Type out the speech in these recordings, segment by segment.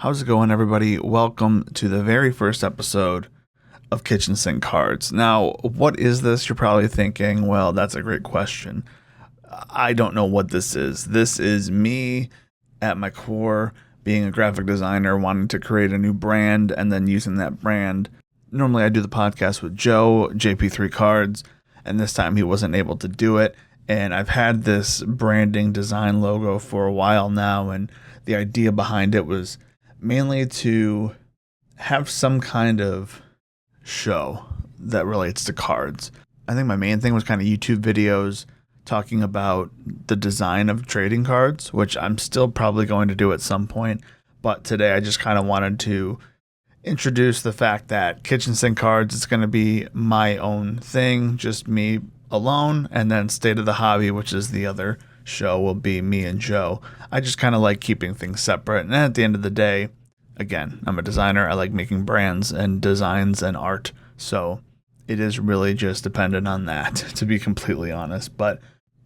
How's it going, everybody? Welcome to the very first episode of Kitchen Sink Cards. Now, what is this? You're probably thinking, well, that's a great question. I don't know what this is. This is me at my core, being a graphic designer, wanting to create a new brand and then using that brand. Normally, I do the podcast with Joe, JP3 Cards, and this time he wasn't able to do it. And I've had this branding design logo for a while now, and the idea behind it was mainly to have some kind of show that relates to cards. I think my main thing was kind of YouTube videos talking about the design of trading cards, which I'm still probably going to do at some point. But today I just kind of wanted to introduce the fact that Kitchen Sink Cards is going to be my own thing, just me alone, and then State of the Hobby, which is the other show, will be me and Joe. I just kind of like keeping things separate. And at the end of the day, again, I'm a designer. I like making brands and designs and art. So it is really just dependent on that, to be completely honest. But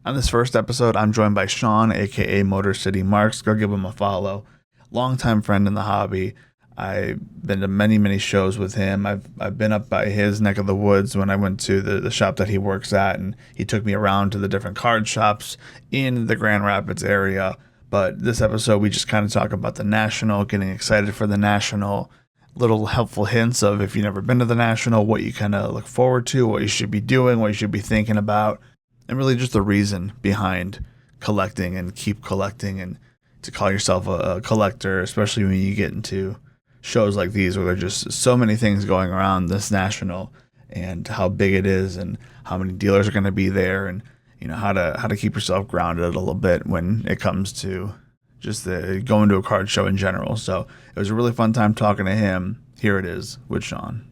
on this first episode, I'm joined by Sean, aka MotorCityMarks. Go give him a follow. Longtime friend in the hobby. I've been to many, many shows with him. I've been up by his neck of the woods when I went to the shop that he works at, and he took me around to the different card shops in the Grand Rapids area. But this episode, we just kind of talk about the National, getting excited for the National, little helpful hints of if you've never been to the National, what you kind of look forward to, what you should be doing, what you should be thinking about, and really just the reason behind collecting and keep collecting and to call yourself a collector, especially when you get into shows like these where there's just so many things going around this National and how big it is and how many dealers are going to be there, and how to keep yourself grounded a little bit when it comes to just going to a card show in general. So it was a really fun time talking to him. Here it is with Sean.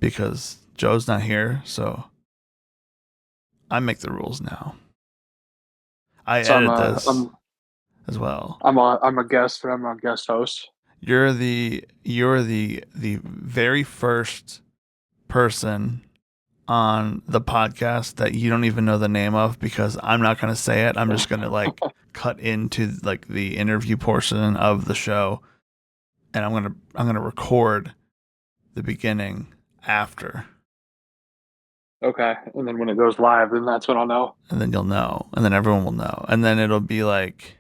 Because Joe's not here, so I make the rules now. I So edit this as well. I'm a guest, but I'm a guest host. You're the very first person on the podcast that you don't even know the name of, because I'm not going to say it. I'm just going to cut into the interview portion of the show, and I'm going to record the beginning after, Okay, and then when it goes live, then that's when I'll know. and then you'll know, and then everyone will know, and then it'll be like,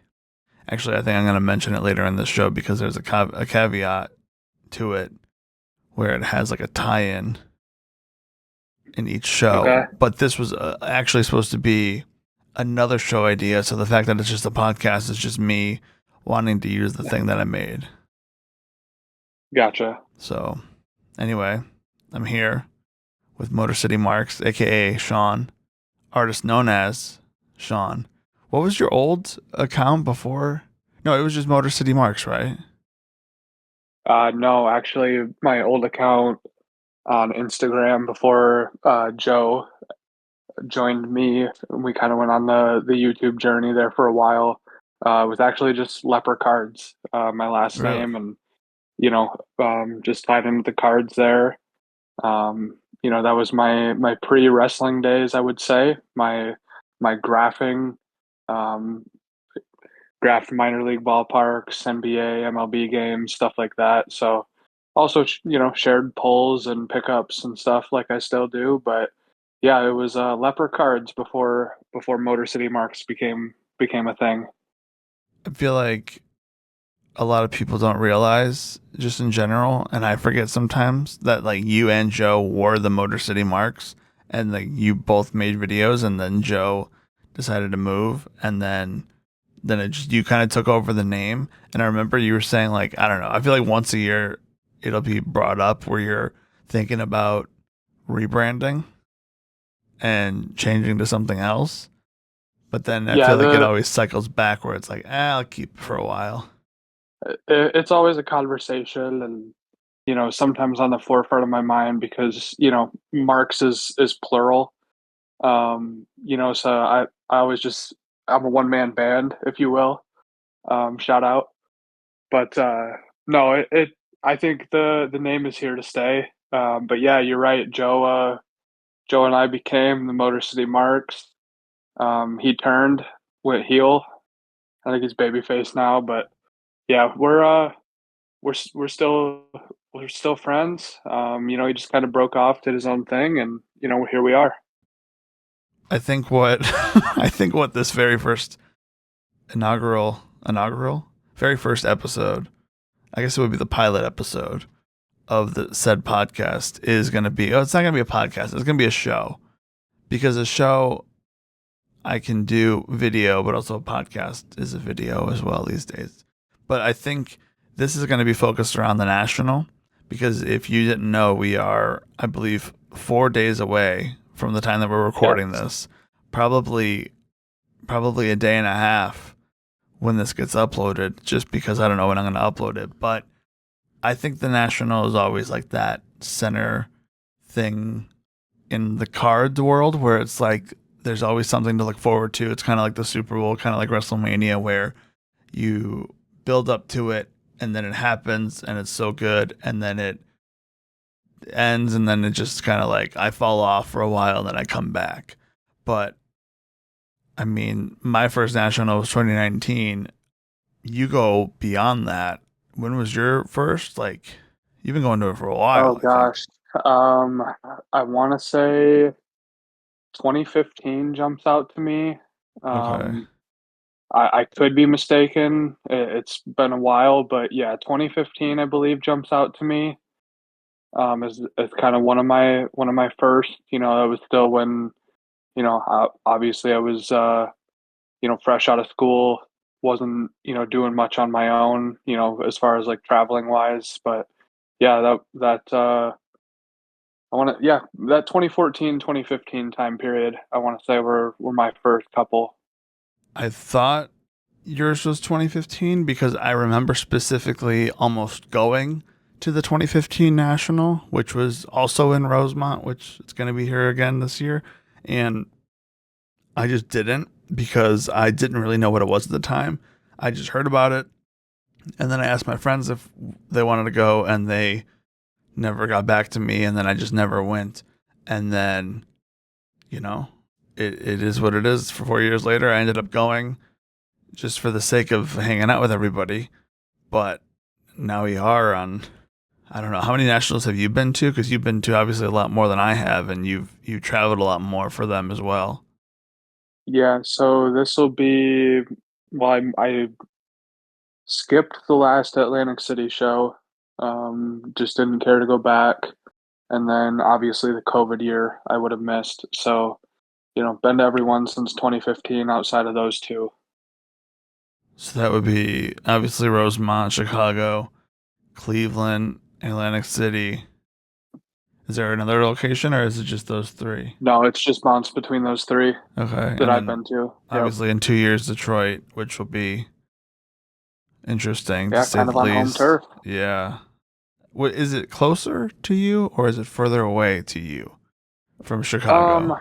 actually, I think I'm going to mention it later in the show because there's a caveat to it where it has like a tie-in in each show. Okay, But this was actually supposed to be another show idea. So the fact that it's just a podcast is just me wanting to use the thing that I made. gotcha. So anyway, I'm here with Motor City Marks, aka Sean, artist known as Sean. What was your old account before? No, it was just Motor City Marks, right? No, actually, my old account on Instagram before Joe joined me, we kind of went on the YouTube journey there for a while. Was actually just Leper Cards, my last Really? name, and just tied into the cards there. That was my pre wrestling days, I would say. My graphing, um, graphed minor league ballparks, NBA, MLB games, stuff like that. So also, shared polls and pickups and stuff like I still do. But yeah, it was Leper Cards before Motor City Marks became a thing. I feel like a lot of people don't realize, just in general, and I forget sometimes, that like you and Joe wore the Motor City Marks, and like you both made videos, and then Joe decided to move, and then it just, you kind of took over the name. And I remember you were saying, like, I don't know, I feel like once a year it'll be brought up where you're thinking about rebranding and changing to something else, but then I Yeah, feel like it the always cycles back where it's like, I'll keep it for a while. it's always a conversation, and sometimes on the forefront of my mind because Marx is plural. So I always just I'm a one man band, if you will. Shout out, but no, it I think the name is here to stay. But yeah, you're right. Joe and I became the Motor City Marks. He turned, went heel, I think he's babyface now, but yeah, we're still friends. He just kind of broke off, did his own thing, and here we are. I think what I think what this very first inaugural very first episode, I guess it would be the pilot episode of the said podcast is going to be. Oh, it's not going to be a podcast. It's going to be a show, because a show I can do video, but also a podcast is a video as well these days. But I think this is going to be focused around the national, because if you didn't know, we are, I believe, 4 days away from the time that we're recording Yes. this. Probably a day and a half when this gets uploaded, just because I don't know when I'm going to upload it. But I think the national is always like that center thing in the cards world, where it's like there's always something to look forward to. It's kind of like the Super Bowl, kind of like WrestleMania, where you build up to it and then it happens and it's so good, and then it ends, and then it just kind of like I fall off for a while and then I come back. But I mean, my first national was 2019. You go beyond that. When was your first? Like, you've been going to it for a Oh while, I think. gosh. Um, I want to say 2015 jumps out to me. Okay. Um, I could be mistaken. It's been a while, but yeah, 2015 I believe jumps out to me. Is kind of one of my first. It was still when obviously I was fresh out of school, wasn't doing much on my own, as far as like traveling wise. But yeah, I want to, yeah, that 2014, 2015 time period, I want to say were my first couple. I thought yours was 2015 because I remember specifically almost going to the 2015 National, which was also in Rosemont, which it's going to be here again this year. And I just didn't, because I didn't really know what it was at the time. I just heard about it. And then I asked my friends if they wanted to go, and they never got back to me. And then I just never went. And then, you know, it is what it is. For 4 years later, I ended up going just for the sake of hanging out with everybody. But now we are on. I don't know, how many nationals have you been to? Because you've been to obviously a lot more than I have, and you've traveled a lot more for them as well. Yeah, so this will be, well, I skipped the last Atlantic City show. Just didn't care to go back. And then obviously the COVID year I would have missed. So, been to everyone since 2015 outside of those two. So that would be obviously Rosemont, Chicago, Cleveland, Atlantic City. Is there another location, or is it just those three? No, it's just months between those three Okay, that and I've then been to. Yep. obviously in 2 years Detroit, which will be interesting to Yeah, say kind the of on home least. turf. Yeah. What is it, closer to you or is it further away to you from Um, Chicago?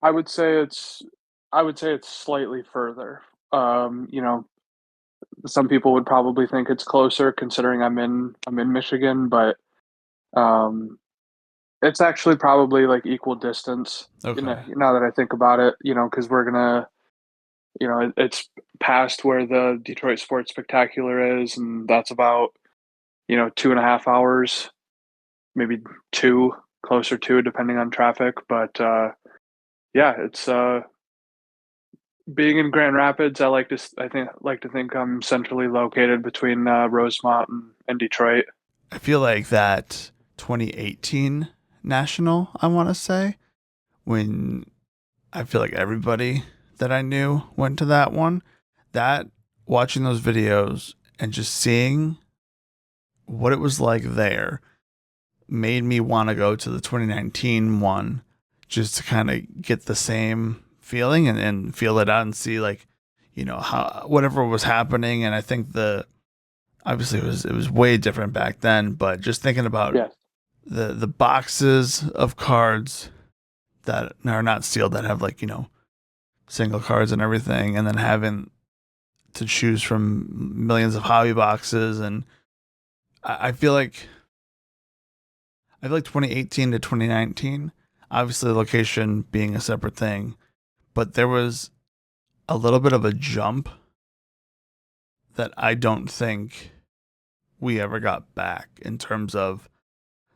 I would say it's I would say it's slightly further. Um, you know, some people would probably think it's closer considering I'm in Michigan, but um it's actually probably like equal distance. Okay. Now that I think about it, because we're gonna, it's past where the Detroit Sports Spectacular is, and that's about 2.5 hours, maybe two, closer to, depending on traffic. But yeah, it's being in Grand Rapids. I think I'm centrally located between Rosemont and Detroit. I feel like that 2018 national, I want to say, when I feel like everybody that I knew went to that one, that watching those videos and just seeing what it was like there made me want to go to the 2019 one, just to kind of get the same feeling and feel it out and see, like, how whatever was happening. And I think obviously it was way different back then, but just thinking about Yes. the boxes of cards that are not sealed, that have, like, single cards and everything, and then having to choose from millions of hobby boxes. And I feel like 2018 to 2019, obviously the location being a separate thing, but there was a little bit of a jump that I don't think we ever got back in terms of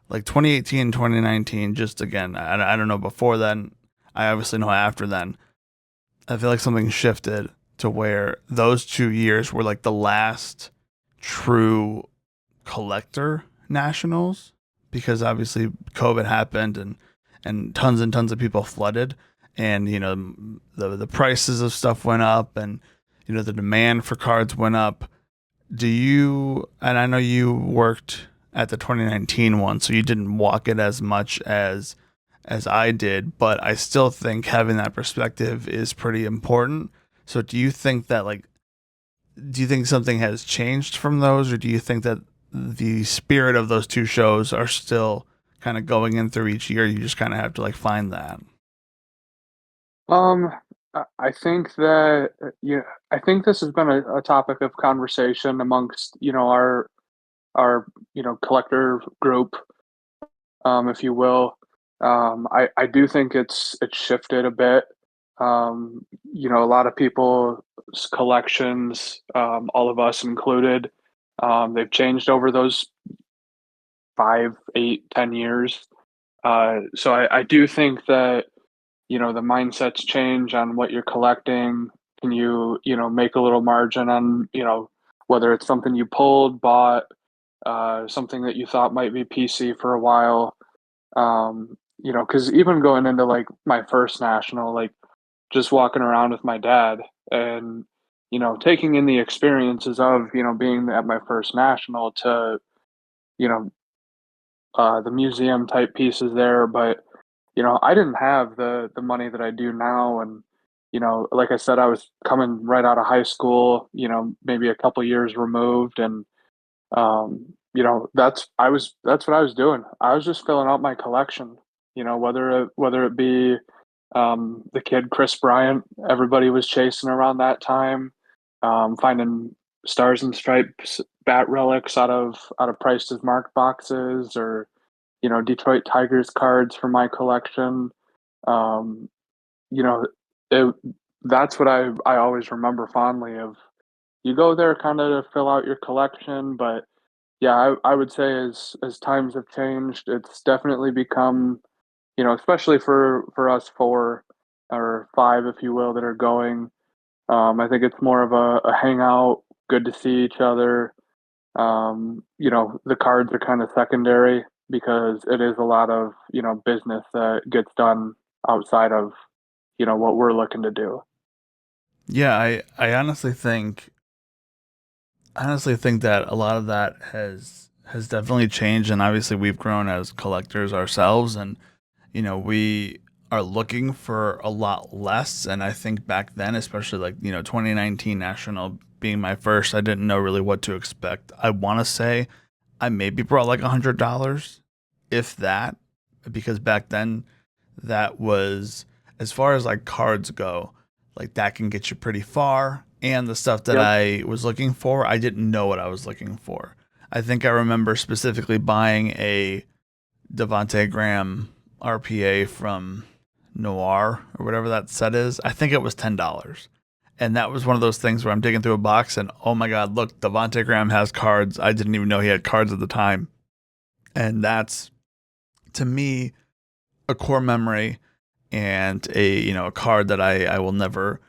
like 2018, 2019. Just again, I don't know before then. I obviously know after then. I feel like something shifted to where those 2 years were like the last true collector nationals because obviously COVID happened and tons of people flooded and the prices of stuff went up and the demand for cards went up. Do you, and I know you worked at the 2019 one, so you didn't walk it as much as I did, but I still think having that perspective is pretty important. So do you think that like do you think something has changed from those, or do you think that the spirit of those two shows are still kind of going in through each year? You just kind of have to like find that. Um, I think that yeah, I think this has been a topic of conversation amongst our collector group, if you will. I do think it's shifted a bit. A lot of people's collections, all of us included, they've changed over those 5, 8, 10 years. So I do think that the mindsets change on what you're collecting. Can you make a little margin on whether it's something you pulled, bought, something that you thought might be PC for a while. Because even going into like my first national, like just walking around with my dad and taking in the experiences of being at my first national to you know the museum type pieces there, but I didn't have the money that I do now, and like I said, I was coming right out of high school, maybe a couple years removed, and that's what I was doing. I was just filling out my collection, whether it be the kid Chris Bryant, everybody was chasing around that time, finding stars and stripes bat relics out of priced as marked boxes, or Detroit Tigers cards for my collection. Um, you know, it, that's what I always remember fondly of. You go there kind of to fill out your collection, but yeah, I would say as times have changed, it's definitely become, especially for us four or five, if you will, that are going. I think it's more of a hangout, good to see each other. The cards are kind of secondary because it is a lot of, business that gets done outside of, what we're looking to do. Yeah, I honestly think that a lot of that has definitely changed, and obviously we've grown as collectors ourselves, and we are looking for a lot less. And I think back then, especially like 2019 national being my first, I didn't know really what to expect. I want to say I maybe brought like $100, if that, because back then that was, as far as like cards go, like that can get you pretty far. And the stuff that Yep. I was looking for, I didn't know what I was looking for. I think I remember specifically buying a Devonte Graham RPA from Noir or whatever that set is. I think it was $10. And that was one of those things where I'm digging through a box and oh my god, look, Devonte Graham has cards. I didn't even know he had cards at the time. And that's, to me, a core memory and a card that I will never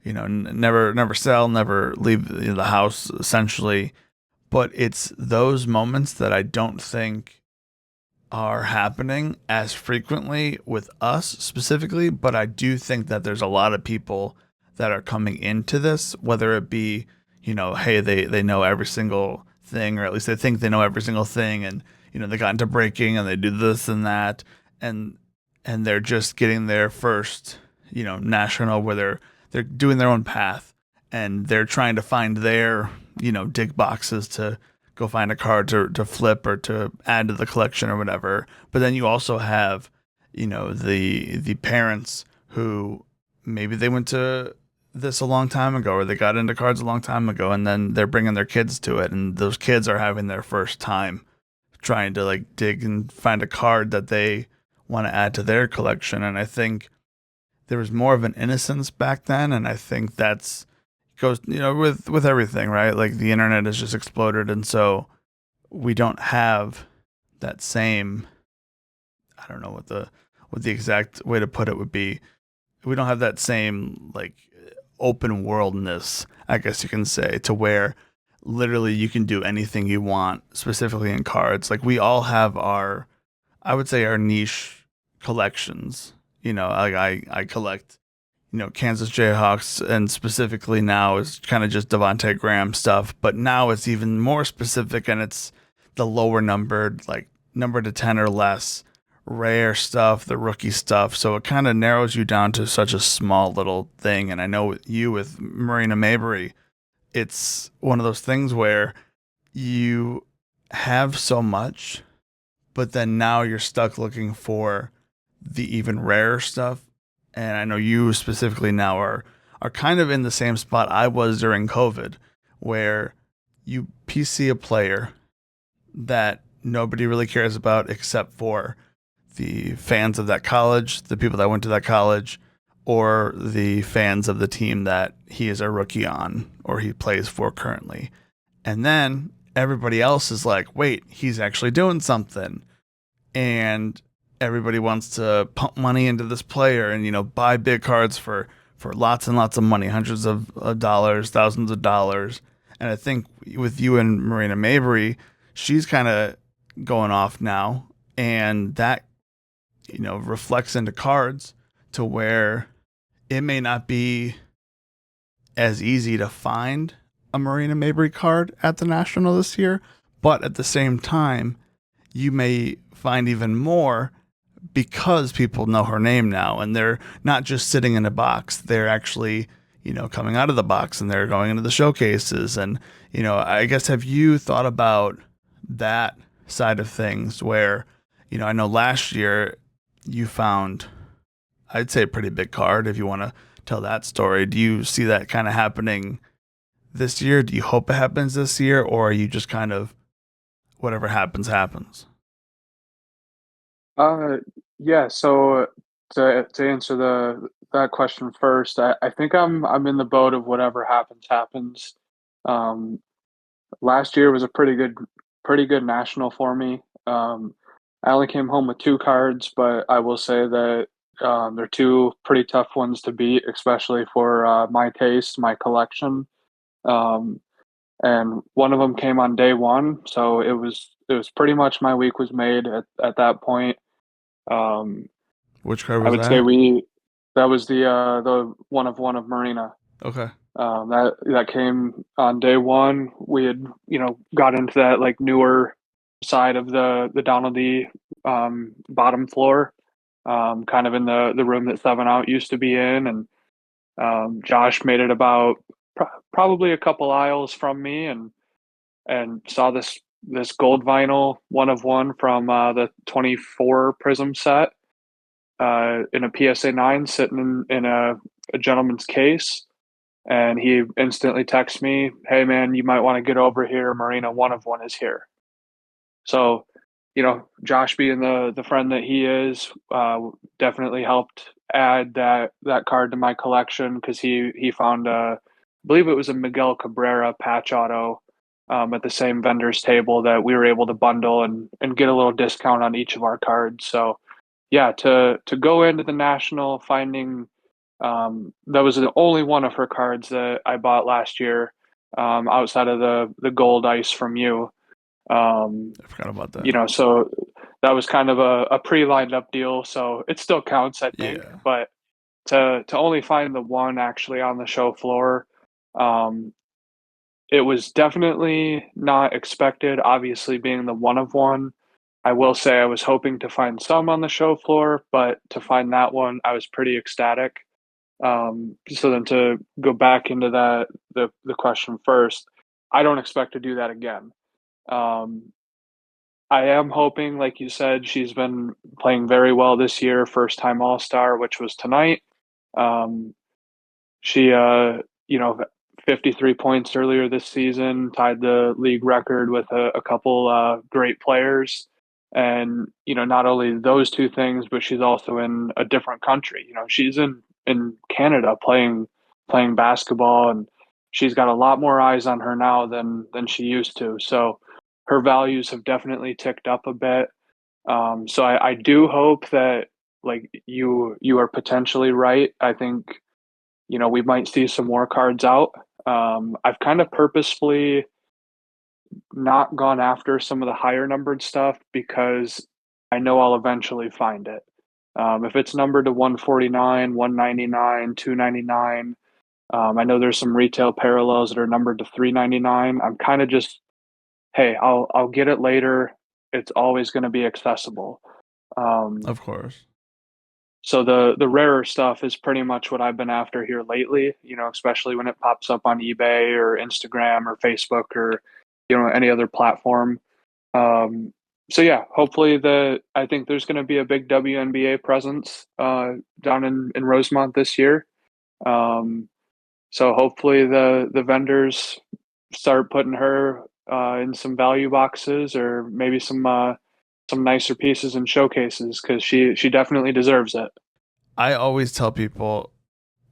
never sell, never leave the house essentially. But it's those moments that I don't think are happening as frequently with us specifically, but I do think that there's a lot of people that are coming into this, whether it be, hey, they know every single thing, or at least they think they know every single thing, and they got into breaking and they do this and that, and they're just getting their first, national where they're doing their own path and they're trying to find their, dig boxes to go find a card to flip or to add to the collection or whatever. But then you also have, the parents who maybe they went to this a long time ago or they got into cards a long time ago and then they're bringing their kids to it and those kids are having their first time trying to like dig and find a card that they want to add to their collection. And I think there was more of an innocence back then, and I think that's goes with everything, right? Like the internet has just exploded, and so we don't have that same. I don't know what the exact way to put it would be. We don't have that same like open worldness, I guess you can say, to where literally you can do anything you want, specifically in cards. Like we all have our, I would say, our niche collections. Like I collect, Kansas Jayhawks, and specifically now is kind of just Devontae Graham stuff. But now it's even more specific, and it's the lower numbered, like number to 10 or less, rare stuff, the rookie stuff. So it kind of narrows you down to such a small little thing. And I know with Marina Mabrey, it's one of those things where you have so much, but then now you're stuck looking for the even rarer stuff. And I know you specifically now are kind of in the same spot I was during COVID, where you PC a player that nobody really cares about except for the fans of that college, the people that went to that college, or the fans of the team that he is a rookie on or he plays for currently. And then everybody else is like, wait, he's actually doing something. And everybody wants to pump money into this player and, buy big cards for lots and lots of money, hundreds of dollars, thousands of dollars. And I think with you and Marina Mabrey, she's kind of going off now. And that reflects into cards to where it may not be as easy to find a Marina Mabrey card at the National this year, but at the same time, you may find even more because people know her name now and they're not just sitting in a box. They're actually, coming out of the box and they're going into the showcases. And, I guess, have you thought about that side of things where, I know last year you found, I'd say, a pretty big card if you want to tell that story. Do you see that kind of happening this year? Do you hope it happens this year, or are you just kind of whatever happens, happens? Uh, yeah. So to answer the that question first, I think I'm in the boat of whatever happens happens. Um, Last year was a pretty good national for me. I only came home with two cards, but I will say that they're two pretty tough ones to beat, especially for my taste, my collection. Um, and one of them came on day one, so it was pretty much my week was made at that point. Um, Which card I was would say that? we that was the one of Marina. Okay. That came on day one. We had got into that like newer side of the Donald D bottom floor, kind of in the room that Seven Out used to be in, and Josh made it about probably a couple aisles from me, and saw this gold vinyl one of one from the 24 Prism set in a PSA 9 sitting in a gentleman's case. And he instantly texts me, "Hey man, you might want to get over here. Marina one of one is here." So, Josh being the friend that he is, definitely helped add that card to my collection because he found I believe it was a Miguel Cabrera patch auto at the same vendor's table that we were able to bundle and get a little discount on each of our cards. So yeah, to go into the national finding that was the only one of her cards that I bought last year, outside of the gold ice from you. Um, I forgot about that. so that was kind of a pre-lined up deal, so it still counts, I think. Yeah. But to only find the one actually on the show floor, um, it was definitely not expected. Obviously, being the one of one, I will say I was hoping to find some on the show floor, but to find that one, I was pretty ecstatic. So then to go back into the question first, I don't expect to do that again. Um, I am hoping, like you said, she's been playing very well this year, first time All Star, which was tonight. Um, she, 53 points earlier this season, tied the league record with a couple great players. And, not only those two things, but she's also in a different country. She's in in Canada playing basketball, and she's got a lot more eyes on her now than she used to. So her values have definitely ticked up a bit. So I do hope that like you are potentially right. I think we might see some more cards out. I've kind of purposefully not gone after some of the higher numbered stuff because I know I'll eventually find it. If it's numbered to 149, 199, 299, I know there's some retail parallels that are numbered to 399. I'm kind of just, hey, I'll get it later. It's always going to be accessible. Um, Of course. so the rarer stuff is pretty much what I've been after here lately, especially when it pops up on eBay or Instagram or Facebook or any other platform. Um, so yeah, hopefully I think there's going to be a big WNBA presence down in Rosemont this year. Um, so hopefully the vendors start putting her in some value boxes or maybe some nicer pieces and showcases because she definitely deserves it. I always tell people,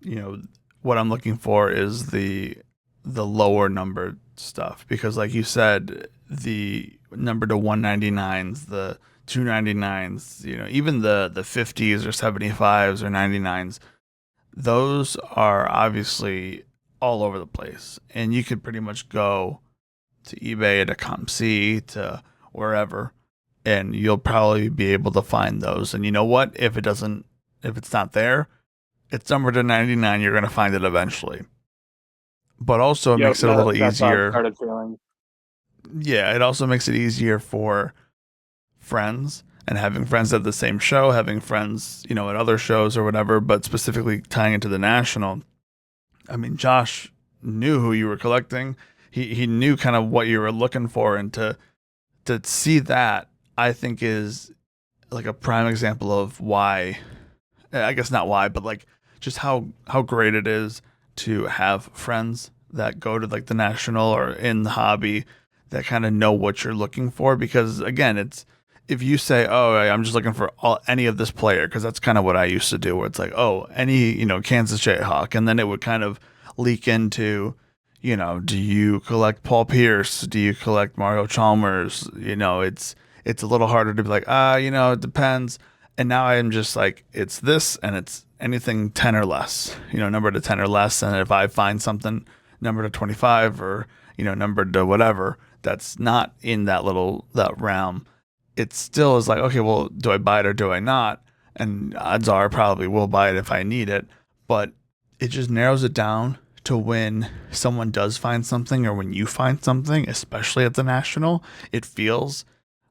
you know, what I'm looking for is the lower numbered stuff because like you said, the number to 199s, the 299s, even the 50s or 75s or 99s, those are obviously all over the place. And you could pretty much go to eBay, to ComC, to wherever, and you'll probably be able to find those. And you know what? If it's not there, it's numbered to 99. You're going to find it eventually. But also, it Yep, makes it a little that's how I've easier. started feeling. Yeah, it also makes it easier for friends and having friends at the same show, having friends, at other shows or whatever, but specifically tying into the national. I mean, Josh knew who you were collecting. He knew kind of what you were looking for, and to see that, I think is like a prime example of why, I guess not why, but like just how great it is to have friends that go to like the national or in the hobby that kind of know what you're looking for. Because again, it's if you say, "Oh, I'm just looking for any of this player," because that's kind of what I used to do, where it's like, "Oh, any Kansas Jayhawk," and then it would kind of leak into, do you collect Paul Pierce? Do you collect Mario Chalmers? It's a little harder to be like, it depends. And now I am just like, it's this and it's anything 10 or less, number to 10 or less. And if I find something number to 25 or, numbered to whatever, that's not in that realm, it still is like, okay, well, do I buy it or do I not? And odds are I probably will buy it if I need it. But it just narrows it down to when someone does find something or when you find something, especially at the national, it feels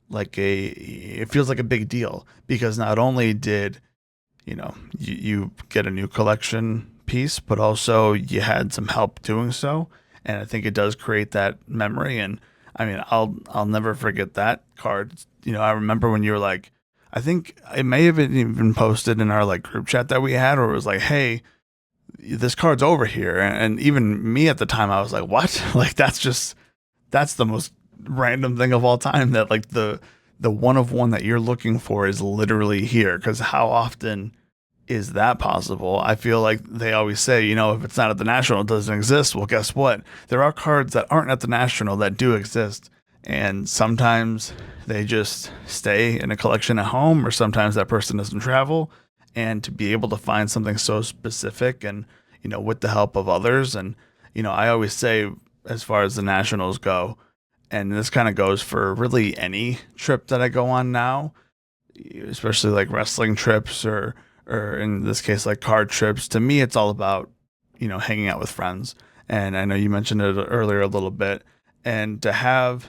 like a big deal because not only did you get a new collection piece, but also you had some help doing so, and I think it does create that memory. And I mean, I'll never forget that card. I remember when you were like, I think it may have even posted in our like group chat that we had, where it was like, hey, this card's over here, and even me at the time, I was like, what? Like that's the most random thing of all time, that like the one of one that you're looking for is literally here. Because how often is that possible? I feel like they always say, if it's not at the national, it doesn't exist. Well, guess what? There are cards that aren't at the national that do exist, and sometimes they just stay in a collection at home, or sometimes that person doesn't travel. And to be able to find something so specific and with the help of others, and I always say, as far as the nationals go, and this kind of goes for really any trip that I go on now, especially like wrestling trips or in this case like card trips. To me, it's all about hanging out with friends, and I know you mentioned it earlier a little bit, and to have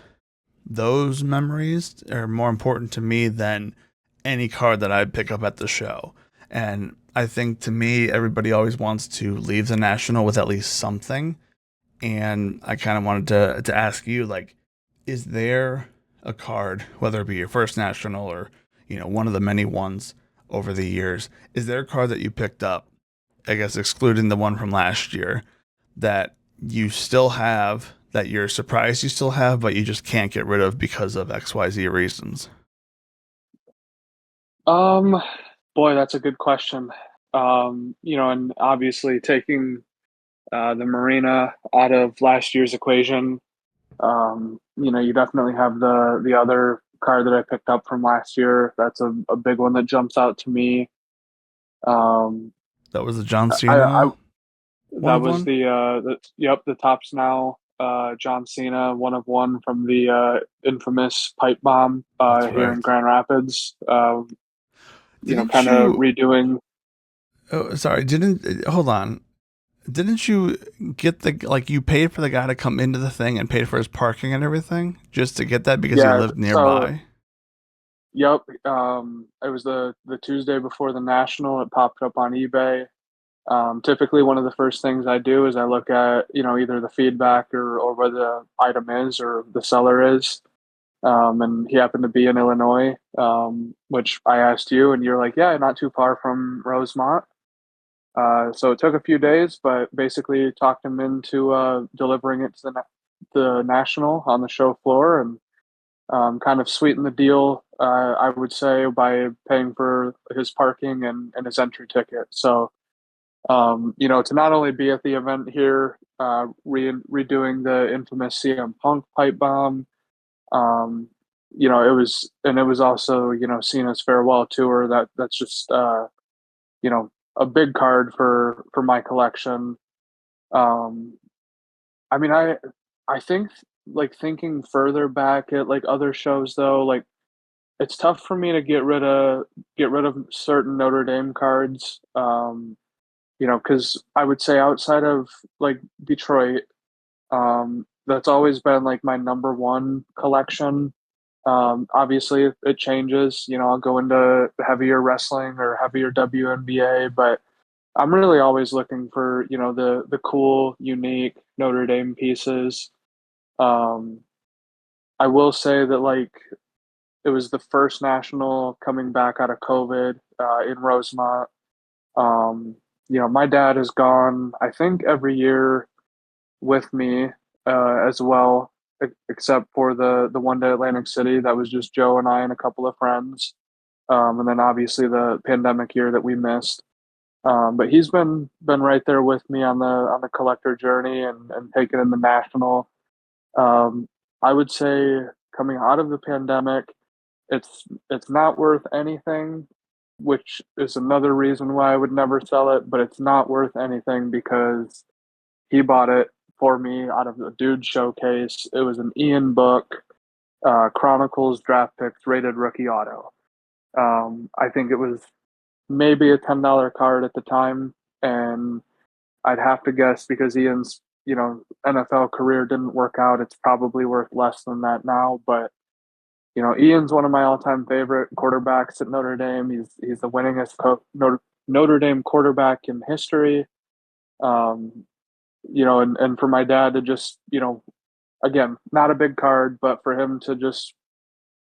those memories are more important to me than any card that I pick up at the show. And I think to me, everybody always wants to leave the national with at least something. And I kind of wanted to ask you, like, is there a card, whether it be your first national or one of the many ones over the years, is there a card that you picked up, I guess excluding the one from last year, that you still have, that you're surprised you still have, but you just can't get rid of because of XYZ reasons? Um, Boy, that's a good question. And obviously taking the marina out of last year's equation, you definitely have the other car that I picked up from last year. That's a big one that jumps out to me. Um, That was the John I Cena one that of was one. the tops now. John Cena, one of one from the infamous pipe bomb That's here in right. Grand Rapids. Didn't Kind of you? redoing. Oh, sorry. Didn't hold on. Didn't you get the like you paid for the guy to come into the thing and paid for his parking and everything just to get that because he Yeah, lived so nearby? yep. It was the Tuesday before the national. It popped up on eBay. Typically, one of the first things I do is I look at either the feedback or where the item is or the seller is. And he happened to be in Illinois, which I asked you, and you're like, yeah, not too far from Rosemont. So it took a few days, but basically talked him into delivering it to the national on the show floor, and kind of sweetened the deal, I would say, by paying for his parking and his entry ticket. So, to not only be at the event here, redoing the infamous CM Punk pipe bomb, um, it was also, Cena's farewell tour. That's just, a big card for my collection. Um, I mean, I think like thinking further back at like other shows though, like it's tough for me to get rid of certain Notre Dame cards. Because I would say outside of like Detroit, that's always been like my number one collection. Obviously, it changes. I'll go into heavier wrestling or heavier WNBA, but I'm really always looking for the cool, unique Notre Dame pieces. Um, I will say that like it was the first national coming back out of COVID in Rosemont. Um, my dad has gone, I think, every year with me as well, except for the one day Atlantic City. That was just Joe and I and a couple of friends. And then obviously the pandemic year that we missed. But he's been right there with me on the collector journey and taking in the national. Um, I would say coming out of the pandemic, it's not worth anything, which is another reason why I would never sell it. But it's not worth anything because he bought it for me out of the dude showcase. It was an Ian book, Chronicles draft picks rated rookie auto. I think it was maybe a $10 card at the time, and I'd have to guess because Ian's NFL career didn't work out. It's probably worth less than that now, but Ian's one of my all-time favorite quarterbacks at Notre Dame. He's the winningest Notre Dame quarterback in history. Um, and for my dad to just, again, not a big card, but for him to just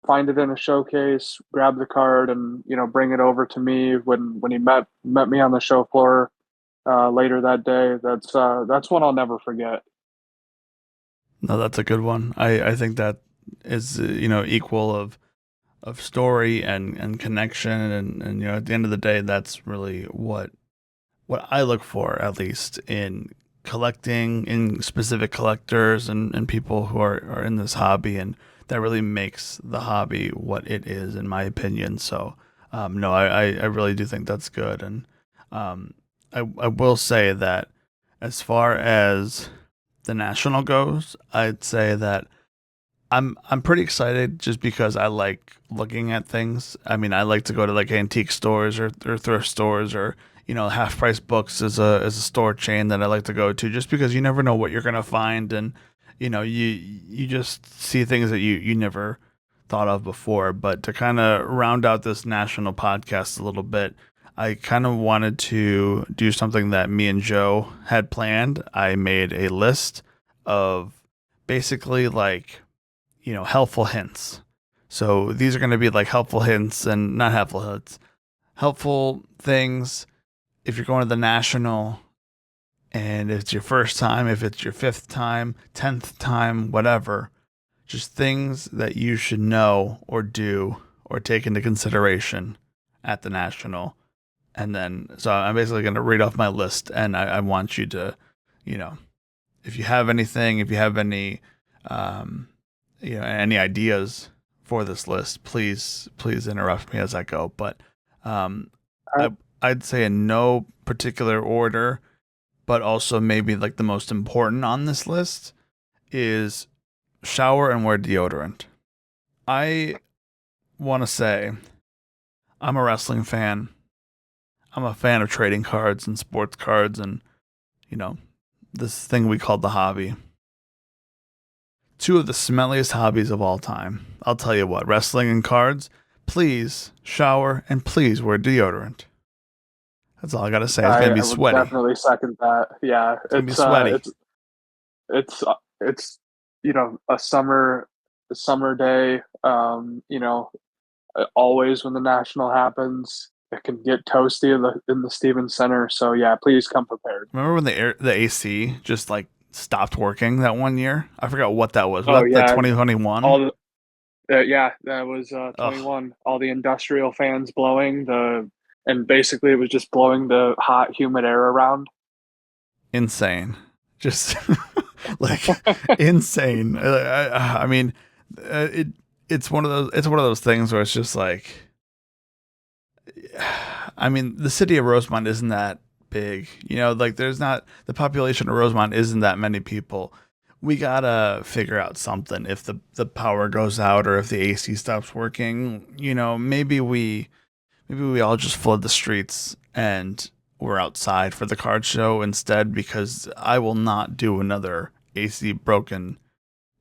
find it in a showcase, grab the card, and bring it over to me when he met me on the show floor later that day. That's one I'll never forget. No, that's a good one. I think that is equal of story and connection and at the end of the day that's really what I look for, at least in collecting, in specific collectors and people who are in this hobby, and that really makes the hobby what it is, in my opinion. So, no, I really do think that's good. And I will say that as far as the national goes, I'd say that I'm pretty excited just because I like looking at things. I mean, I like to go to like antique stores or thrift stores or half price books is a store chain that I like to go to just because you never know what you're gonna find and you just see things that you never thought of before. But to kind of round out this national podcast a little bit, I kind of wanted to do something that me and Joe had planned. I made a list of basically like helpful hints. So these are going to be like helpful hints and not helpful hints, helpful things if you're going to the national and if it's your first time, if it's your fifth time, 10th time, whatever, just things that you should know or do or take into consideration at the national And then, so I'm basically going to read off my list, and I want you to, you know, if you have anything, if you have any, um, any ideas for this list, please interrupt me as I go. But um, All right. I, I'd say in no particular order, but also maybe like the most important on this list is shower and wear deodorant. I want to say I'm a wrestling fan. I'm a fan of trading cards and sports cards and, you know, this thing we call the hobby. Two of the smelliest hobbies of all time. I'll tell you what, wrestling and cards, please shower and please wear deodorant. That's all I gotta say. It's gonna be I would sweaty. definitely second that. Yeah, It's gonna be sweaty. it's a summer day. Always when the national happens, it can get toasty in the Stevens Center. So yeah, please come prepared. Remember when the AC just like stopped working that one year? I forgot what that was. Was Oh that the yeah, 2021? all the yeah, that was Ugh, 21. All the industrial fans blowing and basically it was just blowing the hot, humid air around. insane. Just like insane. I mean, it it's one of those things where it's just like, I mean, the city of Rosemont isn't that big. Like there's not the population of Rosemont isn't that many people. We gotta figure out something if the power goes out or if the AC stops working. Maybe we all just flood the streets and we're outside for the card show instead because I will not do another AC broken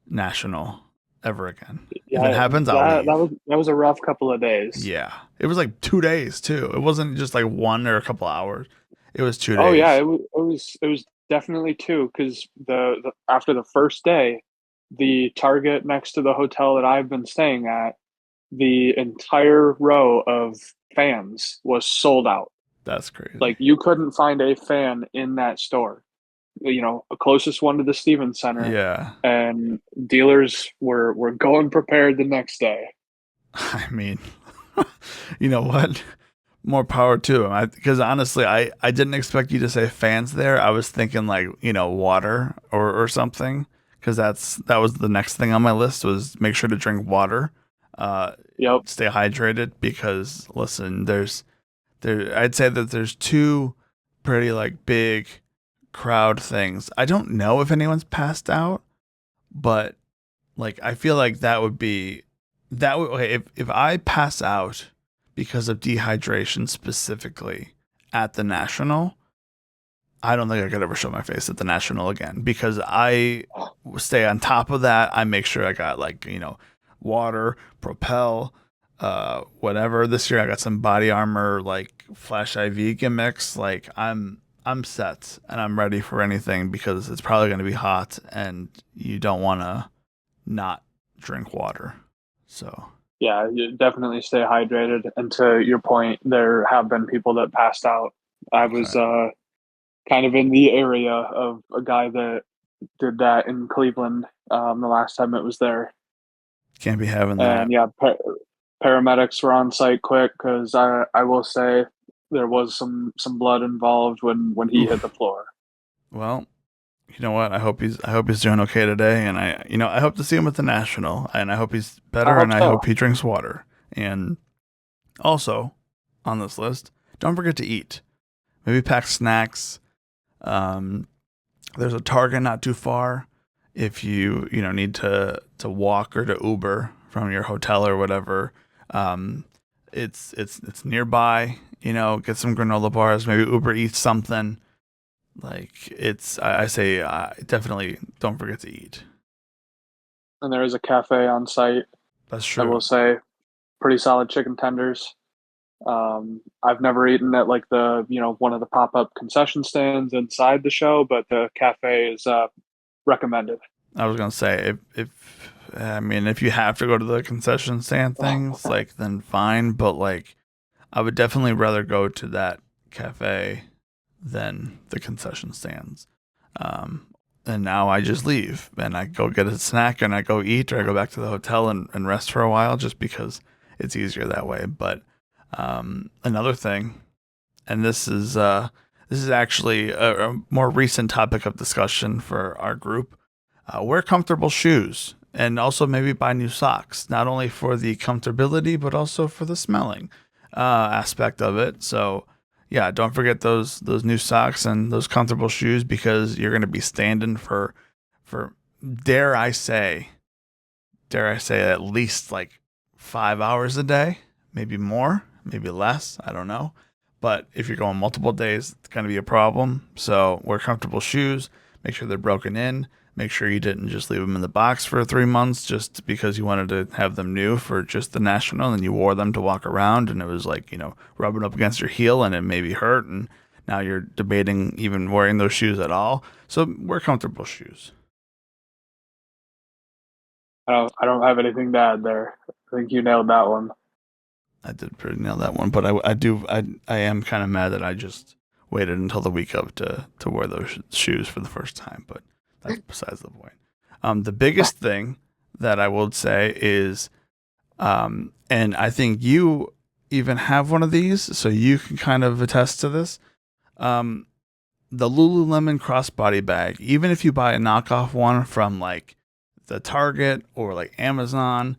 national ever again. If it Yeah, happens, I'll that leave. was a rough couple of days. Yeah. It was like 2 days too. It wasn't just like one or a couple hours. It was two Oh yeah, days. it was definitely two because after the first day, the Target next to the hotel that I've been staying at, the entire row of fans was sold out. That's crazy. Like you couldn't find a fan in that store. A closest one to the Stevens Center, Yeah. and dealers were going prepared the next day. I mean, you know what? More power to him. Because honestly, I didn't expect you to say fans there. I was thinking like water or something. Because that was the next thing on my list was make sure to drink water. Uh, Yep. Stay hydrated because listen, I'd say that there's two pretty like big crowd things. I don't know if anyone's passed out, but like I feel like that would okay if I pass out because of dehydration specifically at the national, I don't think I could ever show my face at the national again because I stay on top of that. I make sure I got like water, Propel, whatever. This year I got some body armor like Flash IV gimmicks. Like I'm set and I'm ready for anything because it's probably going to be hot and you don't want to not drink water. So, Yeah, you definitely stay hydrated. And to your point, there have been people that passed out. I was okay. kind of in the area of a guy that did that in Cleveland the last time it was there. Can't be having that. And yeah, paramedics were on site quick because I will say there was some blood involved when he hit the Oof. floor. Well, you know what? I hope he's doing okay today, and I hope to see him at the national, and I hope he's I better, hope and I so. hope he drinks water. And also on this list, don't forget to eat. Maybe pack snacks. Um, there's a Target not too far. If you need to walk or to Uber from your hotel or whatever, um, it's nearby. Get some granola bars. Maybe Uber Eats something. Like I say, definitely don't forget to eat. And there is a cafe on site. That's I true. will say pretty solid chicken tenders. I've never eaten at like one of the pop up concession stands inside the show, but the cafe is recommended. I was gonna say if I mean if you have to go to the concession stand things, like then fine, but like I would definitely rather go to that cafe than the concession stands. Um, and now I just leave and I go get a snack and I go eat or I go back to the hotel and rest for a while just because it's easier that way. But another thing and this is actually a more recent topic of discussion for our group. Wear comfortable shoes, and also maybe buy new socks, not only for the comfortability but also for the smelling aspect of it. So yeah, don't forget those new socks and those comfortable shoes because you're going to be standing for dare I say at least like 5 hours a day, maybe more, maybe less. I don't know. But if you're going multiple days, it's going to be a problem. So wear comfortable shoes. Make sure they're broken in. Make sure you didn't just leave them in the box for 3 months just because you wanted to have them new for just the national and you wore them to walk around and it was like, rubbing up against your heel and it maybe hurt. And now you're debating even wearing those shoes at all. So wear comfortable shoes. I don't have anything to add there. I think you nailed that one. I did pretty nail that one, but I am kind of mad that I just waited until the week of to wear those shoes for the first time. But that's besides the point. The biggest thing that I would say is, and I think you even have one of these, so you can kind of attest to this. Um, the Lululemon crossbody bag, even if you buy a knockoff one from like the Target or like Amazon,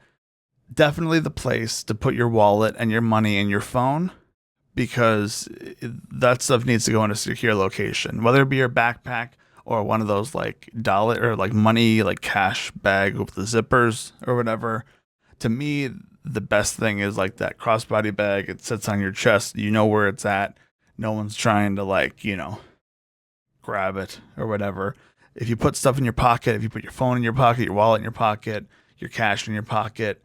definitely the place to put your wallet and your money and your phone because that stuff needs to go in a secure location, whether it be your backpack or one of those like dollar or like money, like cash bag with the zippers or whatever. To me, the best thing is like that crossbody bag. It sits on your chest. You know where it's at. No one's trying to like, grab it or whatever. If you put stuff in your pocket, if you put your phone in your pocket, your wallet in your pocket, your cash in your pocket,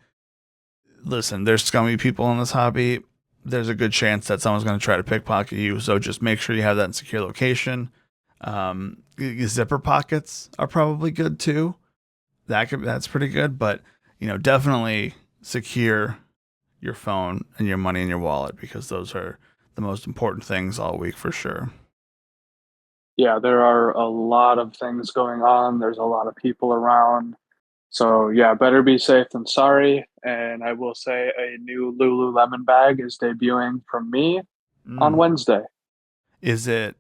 listen, there's scummy people in this hobby. There's a good chance that someone's going to try to pickpocket you. So just make sure you have that in secure location. Zipper pockets are probably good too. That's pretty good, but definitely secure your phone and your money in your wallet because those are the most important things all week for sure. Yeah, there are a lot of things going on. There's a lot of people around. So yeah, better be safe than sorry. And I will say a new Lululemon bag is debuting from me on Mm. Wednesday. Is it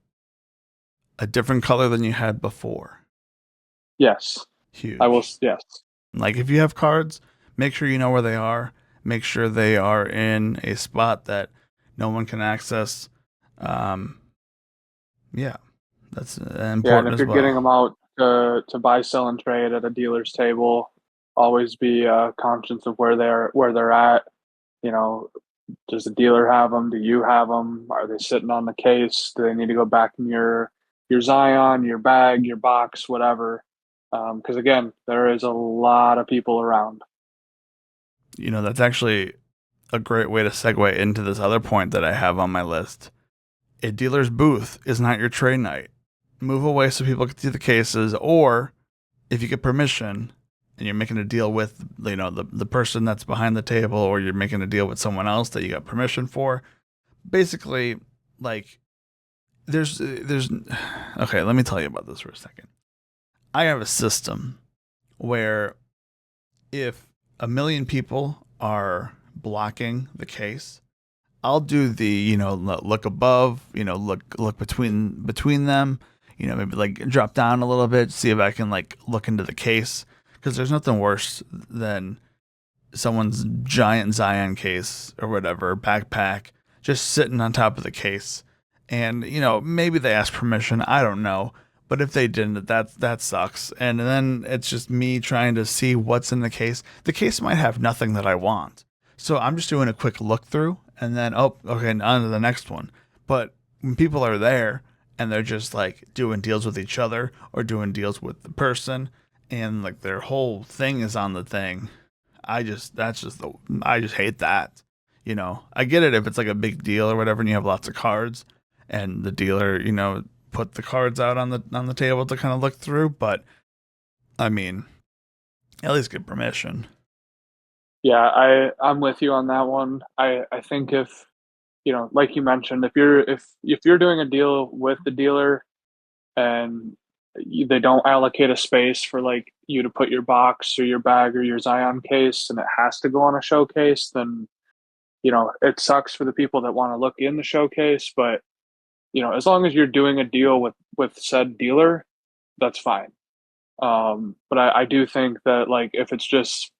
a different color than you had before? Yes, I will. Huge. Yes. Like if you have cards, make sure you know where they are. Make sure they are in a spot that no one can access. Um, yeah, that's Yeah, and important if as you're getting well. them out to buy, sell, and trade at a dealer's table, always be conscious of where they're at. You know, does the dealer have them? Do you have them? Are they sitting on the case? Do they need to go back in your Zion, your bag, your box, whatever? Because again, there is a lot of people around. That's actually a great way to segue into this other point that I have on my list. A dealer's booth is not your trade night. Move away so people can see the cases, or if you get permission and you're making a deal with the person that's behind the table or you're making a deal with someone else that you got permission for, basically, like there's okay, let me tell you about this for a second. I have a system where if a million people are blocking the case, I'll do the look above, look between them, maybe like drop down a little bit, see if I can like look into the case because there's nothing worse than someone's giant Zion case or whatever backpack just sitting on top of the case, and maybe they asked permission, I don't know, but if they didn't, that sucks. And then it's just me trying to see what's in the case. The case might have nothing that I want, so I'm just doing a quick look through, and then oh, okay, on to the next one. But when people are there and they're just like doing deals with each other or doing deals with the person, and like their whole thing is on the thing, I just hate that. I get it if it's like a big deal or whatever and you have lots of cards and the dealer, put the cards out on the table to kind of look through, but I mean, at least get permission. Yeah, I'm with you on that one. I think if like you mentioned, if you're doing a deal with the dealer and they don't allocate a space for like you to put your box or your bag or your Zion case and it has to go on a showcase, then it sucks for the people that want to look in the showcase, but as long as you're doing a deal with said dealer, that's fine. But I do think that like if it's just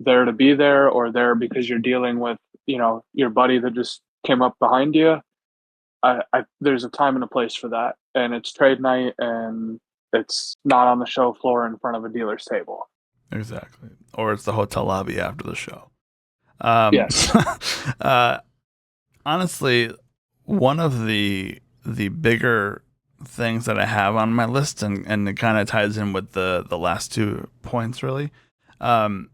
there to be there or there because you're dealing with, your buddy that just came up behind you, there's a time and a place for that. And it's trade night and it's not on the show floor in front of a dealer's table. Exactly. Or it's the hotel lobby after the show. Um, Yes. uh, honestly, one of the bigger things that I have on my list, and it kind of ties in with the last 2 points, really. Um,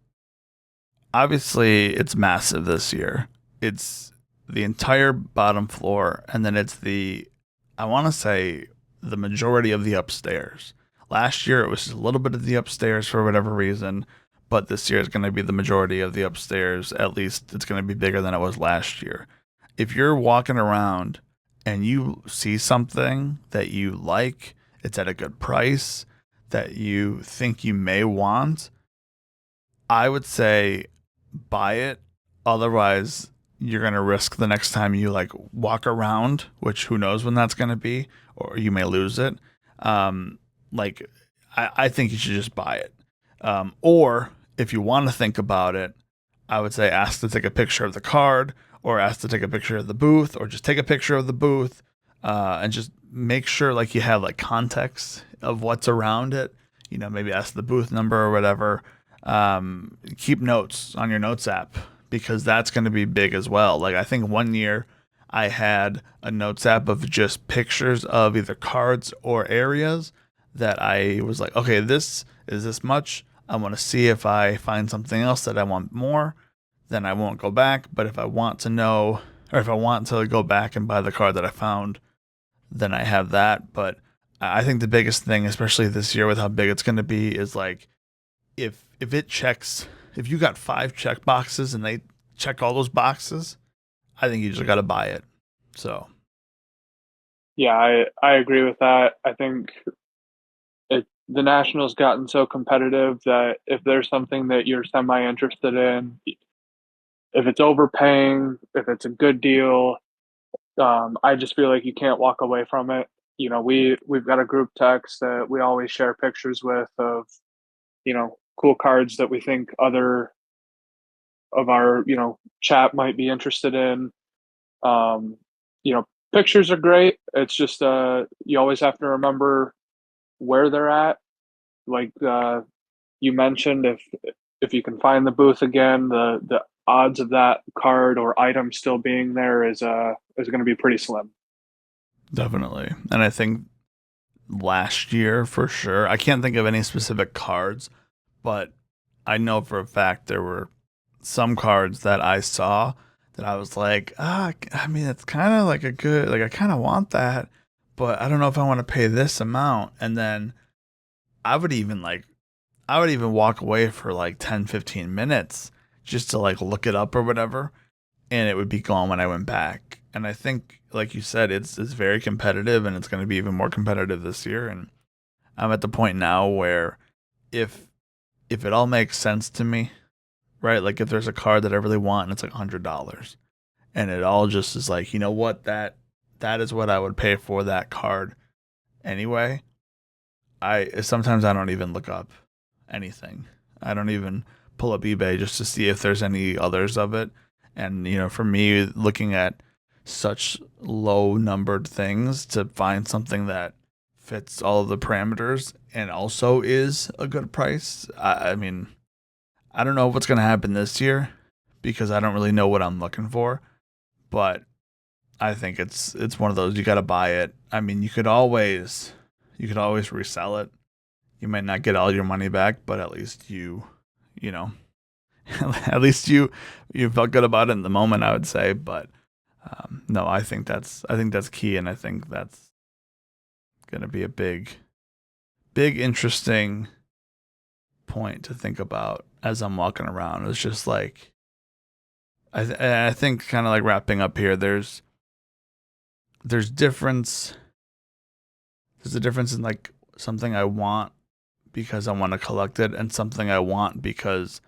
obviously, it's massive this year. It's the entire bottom floor, and then it's I want to say, the majority of the upstairs. Last year, it was just a little bit of the upstairs for whatever reason, but this year is going to be the majority of the upstairs. At least it's going to be bigger than it was last year. If you're walking around and you see something that you like, it's at a good price, that you think you may want, I would say buy it. Otherwise, you're going to risk the next time you like walk around, which who knows when that's going to be, or you may lose it. Like, I think you should just buy it. Or if you want to think about it, I would say ask to take a picture of the card, or ask to take a picture of the booth, or just take a picture of the booth, and just make sure like you have like context of what's around it. Maybe ask the booth number or whatever. Keep notes on your notes app because that's going to be big as well. Like I think one year I had a notes app of just pictures of either cards or areas that I was like, okay, this is this much. I want to see if I find something else that I want more, then I won't go back. But if I want to know, or if I want to go back and buy the card that I found, then I have that. But I think the biggest thing, especially this year with how big it's going to be, is like if it checks, if you got 5 check boxes and they check all those boxes, I think you just got to buy it. So Yeah, I agree with that. I think the Nationals gotten so competitive that if there's something that you're semi interested in, if it's overpaying, if it's a good deal, I just feel like you can't walk away from it. We've got a group text that we always share pictures with of, cool cards that we think other of our, chat might be interested in. Um, Pictures are great. It's just you always have to remember where they're at. Like you mentioned, if you can find the booth again, the odds of that card or item still being there is going to be pretty slim. definitely. And I think last year for sure, I can't think of any specific cards, but I know for a fact there were some cards that I saw that I was like, I mean, it's kind of like a good, like I kind of want that, but I don't know if I want to pay this amount. And then I would even like, I would even walk away for like 10, 15 minutes just to like look it up or whatever. And it would be gone when I went back. And I think, like you said, it's very competitive and it's going to be even more competitive this year. And I'm at the point now where if if it all makes sense to me, right? Like if there's a card that I really want and it's like $100, and it all just is like, you know what, that is what I would pay for that card anyway. I sometimes I don't even look up anything. I don't even pull up eBay just to see if there's any others of it. And for me, looking at such low numbered things to find something that fits all of the parameters and also is a good price. I mean, I don't know what's going to happen this year because I don't really know what I'm looking for, but I think it's one of those you got to buy it. I mean, you could always resell it. You might not get all your money back, but at least you know, at least you felt good about it in the moment, I would say. But no, I think that's key, and I think that's gonna be a big interesting point to think about as I'm walking around. It's just like I think kind of like wrapping up here. There's difference. There's a difference in like something I want because I want to collect it, and something I want because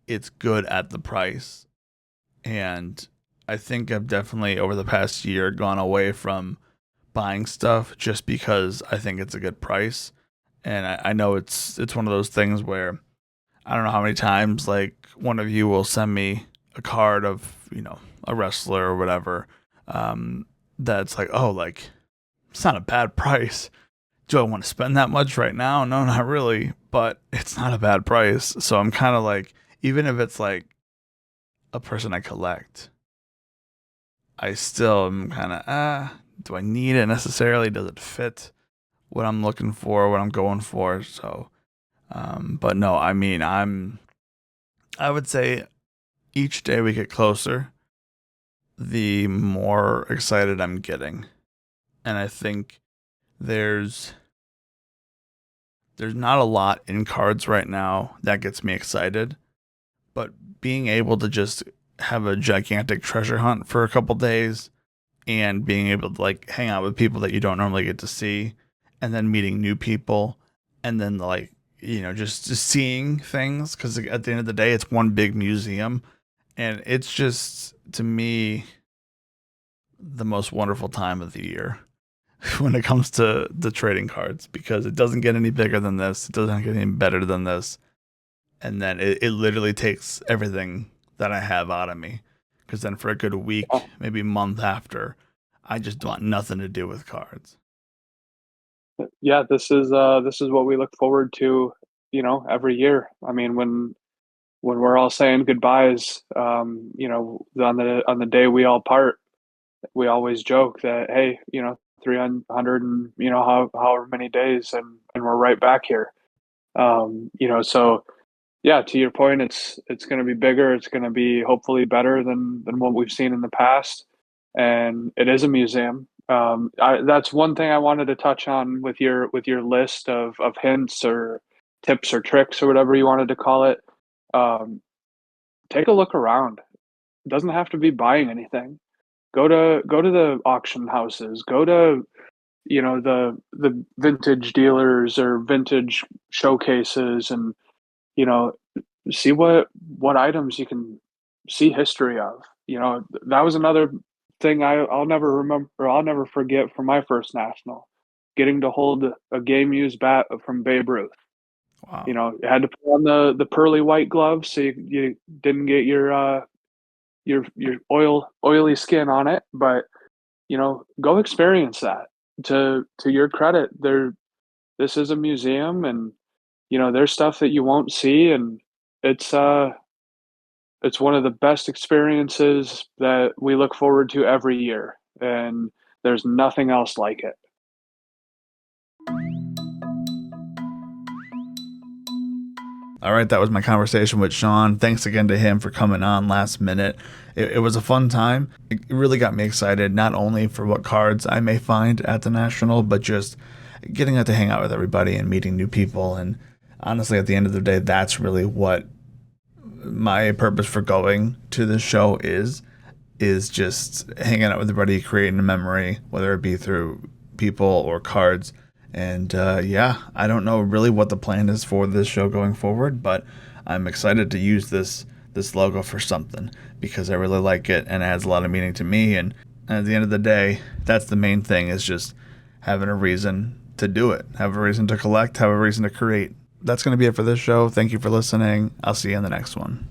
it's good at the price. And I think I've definitely over the past year gone away from buying stuff just because I think it's a good price. And I know it's one of those things where I don't know how many times like one of you will send me a card of, a wrestler or whatever. That's like, oh, like it's not a bad price. Do I want to spend that much right now? No, not really, but it's not a bad price. So I'm kind of like, even if it's like a person I collect, I still am kind of, do I need it necessarily? Does it fit what I'm looking for, what I'm going for? So, but no, I mean, I would say each day we get closer, the more excited I'm getting. And I think there's not a lot in cards right now that gets me excited, but being able to just have a gigantic treasure hunt for a couple days and being able to like hang out with people that you don't normally get to see and then meeting new people and then like just seeing things because at the end of the day it's one big museum and it's just to me the most wonderful time of the year when it comes to the trading cards because it doesn't get any bigger than this. It doesn't get any better than this. And then it literally takes everything that I have out of me. Because then for a good week, maybe month after, I just want nothing to do with cards. Yeah, this is what we look forward to, every year. I mean, when we're all saying goodbyes, on the day we all part, we always joke that, hey, 300 and however many days, and we're right back here. So yeah, to your point, it's going to be bigger. It's going to be hopefully better than what we've seen in the past, and it is a museum. That's one thing I wanted to touch on with your list of hints or tips or tricks or whatever you wanted to call it. Um, Take a look around. It doesn't have to be buying anything. Go to the auction houses. Go to the vintage dealers or vintage showcases, and you know see what items you can see history of. That was another thing I'll never remember, or I'll never forget from my first national, getting to hold a game used bat from Babe Ruth. Wow. You had to put on the pearly white gloves so you didn't get your oily skin on it, but go experience that. To your credit, this is a museum, and there's stuff that you won't see, and it's uh it's one of the best experiences that we look forward to every year, and there's nothing else like it. All right, that was my conversation with Sean. Thanks again to him for coming on last minute. It was a fun time. It really got me excited, not only for what cards I may find at the National, but just getting out to hang out with everybody and meeting new people. And honestly, at the end of the day, that's really what my purpose for going to this show is just hanging out with everybody, creating a memory, whether it be through people or cards. And yeah, I don't know really what the plan is for this show going forward, but I'm excited to use this logo for something because I really like it and it has a lot of meaning to me. And at the end of the day, that's the main thing, is just having a reason to do it, have a reason to collect, have a reason to create. That's going to be it for this show. Thank you for listening. I'll see you in the next one.